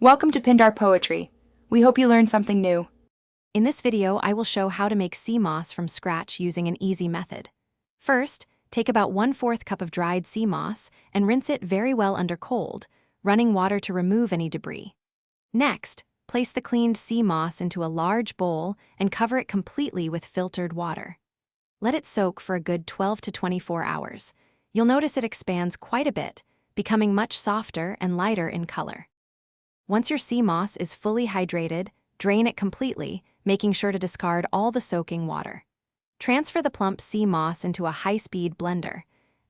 Welcome to Pindar Poetry. We hope you learned something new. In this video, I will show how to make sea moss from scratch using an easy method. First, take about 1/4 cup of dried sea moss and rinse it very well under cold, running water to remove any debris. Next, place the cleaned sea moss into a large bowl and cover it completely with filtered water. Let it soak for a good 12 to 24 hours. You'll notice it expands quite a bit, becoming much softer and lighter in color. Once your sea moss is fully hydrated, drain it completely, making sure to discard all the soaking water. Transfer the plump sea moss into a high-speed blender.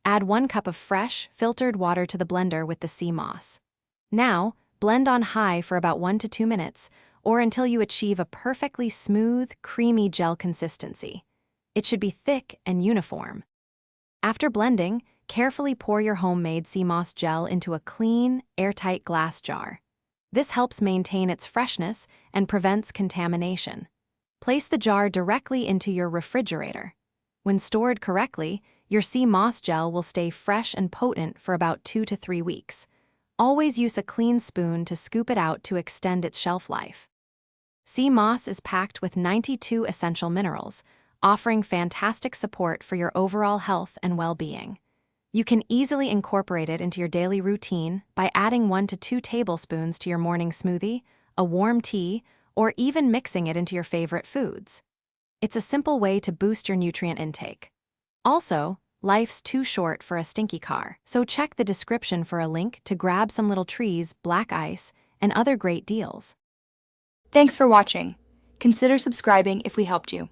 Add 1 cup of fresh, filtered water to the blender with the sea moss. Now, blend on high for about 1 to 2 minutes, or until you achieve a perfectly smooth, creamy gel consistency. It should be thick and uniform. After blending, carefully pour your homemade sea moss gel into a clean, airtight glass jar. This helps maintain its freshness and prevents contamination. Place the jar directly into your refrigerator. When stored correctly, your sea moss gel will stay fresh and potent for about 2 to 3 weeks. Always use a clean spoon to scoop it out to extend its shelf life. Sea moss is packed with 92 essential minerals, offering fantastic support for your overall health and well-being. You can easily incorporate it into your daily routine by adding 1 to 2 tablespoons to your morning smoothie, a warm tea, or even mixing it into your favorite foods. It's a simple way to boost your nutrient intake. Also, life's too short for a stinky car, so check the description for a link to grab some little trees, black ice, and other great deals. Thanks for watching. Consider subscribing if we helped you.